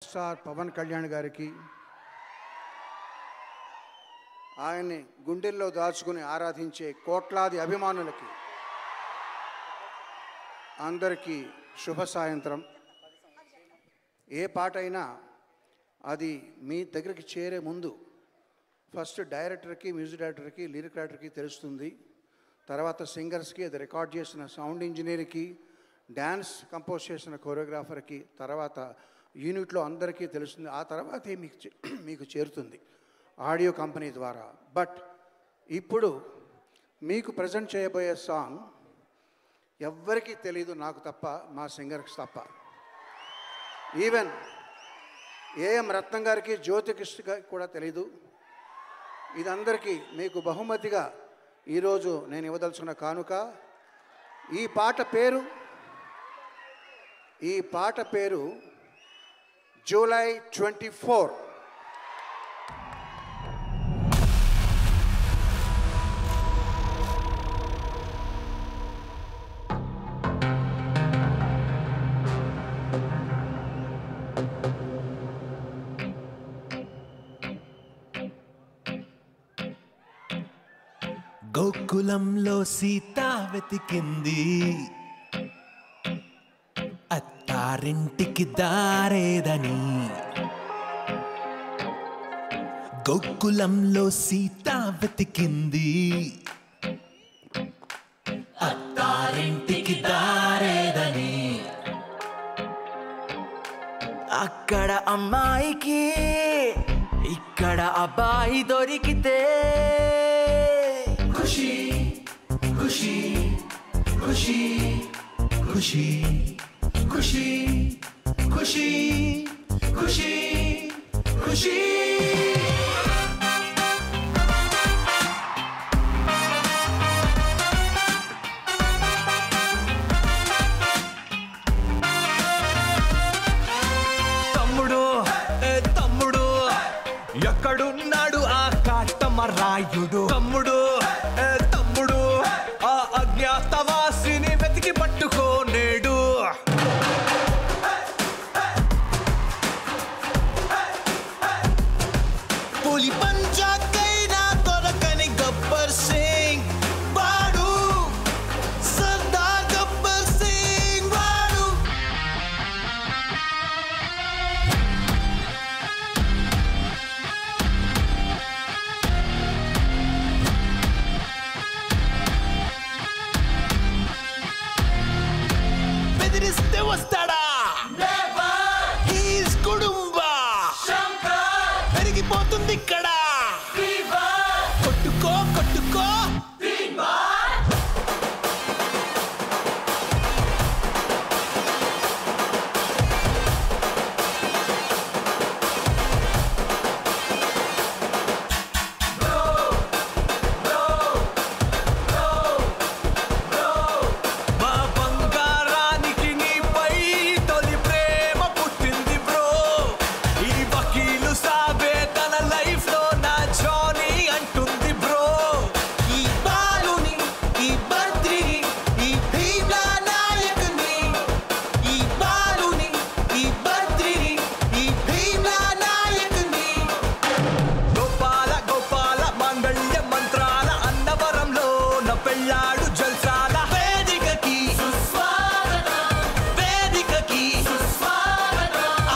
Star Pawan Kalyan గారికి ఆయన్ని గుండెల్లో దాచుకుని ఆరాధించే కోట్లాది అభిమానులకి అందరికీ శుభ సాయంత్రం. ఏ పాట అయినా అది మీ దగ్గరికి చేరే ముందు ఫస్ట్ డైరెక్టర్కి, మ్యూజిక్ డైరెక్టర్కి, లిరిక్ రైటర్కి తెలుస్తుంది. తర్వాత సింగర్స్కి, అది రికార్డ్ చేసిన సౌండ్ ఇంజనీర్కి, డ్యాన్స్ కంపోజ్ చేసిన కొరియోగ్రాఫర్కి, తర్వాత యూనిట్లో అందరికీ తెలుస్తుంది. ఆ తర్వాతే మీకు చేరుతుంది ఆడియో కంపెనీ ద్వారా. బట్ ఇప్పుడు మీకు ప్రజెంట్ చేయబోయే సాంగ్ ఎవ్వరికీ తెలీదు, నాకు తప్ప, మా సింగర్కి తప్ప. ఈవెన్ ఏఎం రత్నం గారికి, జ్యోతికృష్ణ గారికి కూడా తెలీదు. ఇదందరికీ మీకు బహుమతిగా ఈరోజు నేను ఇవ్వదలుచుకున్న కానుక. ఈ పాట పేరు జూలై 24. గోకులంలో సీత వెతికింది, అత్తారింటికి దారేదని. గోకులంలో సీత వెతికింది, అత్తారింటికి దారేదని. అక్కడ అమ్మాయికి ఇక్కడ అబ్బాయి దొరికితే ఖుషి ఖుషి ఖుషి ఖుషి ఖుషి ఖుషి ఖుషి ఖుషి. తమ్ముడు తమ్ముడు ఎక్కడున్నాడు ఆ కాటమరాయుడు? తమ్ముడు తమ్ముడు ఆ అజ్ఞాతవాసిని వెతికి పట్టుకోనేడు. పులి పంజాకైనా దొరకని గబ్బర్ సింగ్ వాడు, సర్దార్ గబ్బర్ సింగ్ వాడు. బెదిరిస్తే వస్తాడా? హీస్ కుడుంబా పెరిగిపోతుంది ఇక్కడ. కొట్టుకో కొట్టుకో మా బంగారానికి నీపై తొలి ప్రేమ పుట్టింది బ్రో. ఈ వకీలు సాబే తన లైఫ్ లో నా జానీ అంటుంది బ్రో. ఈ బాలుని, ఈ బద్రిని, ఈ భీమ్లా నాయకుని. ఈ బాలుని, ఈ బద్రిని, ఈ భీమ్లా నాయకుని. గోపాల గోపాల మాంగళ్య మంత్రాల అన్నవరంలో నా పెళ్ళాడు జల్సాల. వేదికకి వేదికకి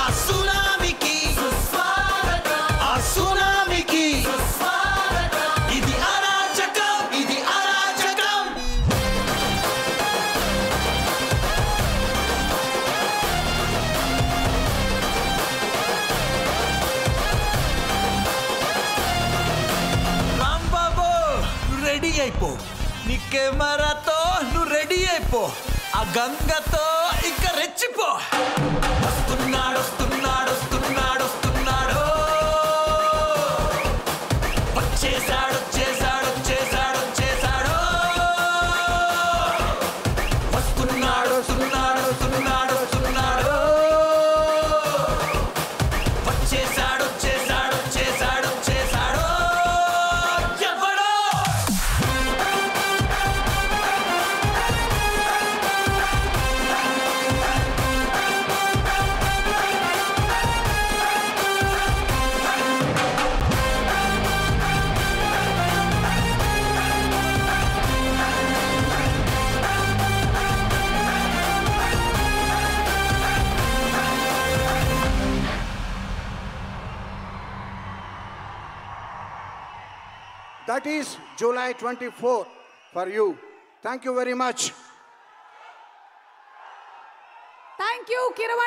ఆ సునామికి ఆ సునామికి. ఇది అరాచకం, ఇది అరాచకం. రాంబాబు నువ్వు రెడీ అయిపో, నీ కెమెరాతో నువ్వు రెడీ అయిపో. ఆ గంగతో ఇక రెచ్చిపో. వస్తున్నాడు వస్తున్నాడు వస్తున్నాడు వస్తున్నాడు, వచ్చేసాడు వచ్చేసాడు వచ్చేసాడు వచ్చేసాడు. వస్తున్నాడు వస్తున్నాడు వస్తున్నాడు వస్తున్నాడు, వచ్చేసాడు వచ్చేసాడు వచ్చేసాడు వచ్చేసాడు. ఎవడో That is July 24 for you. Thank you very much. Thank you, Keeravani.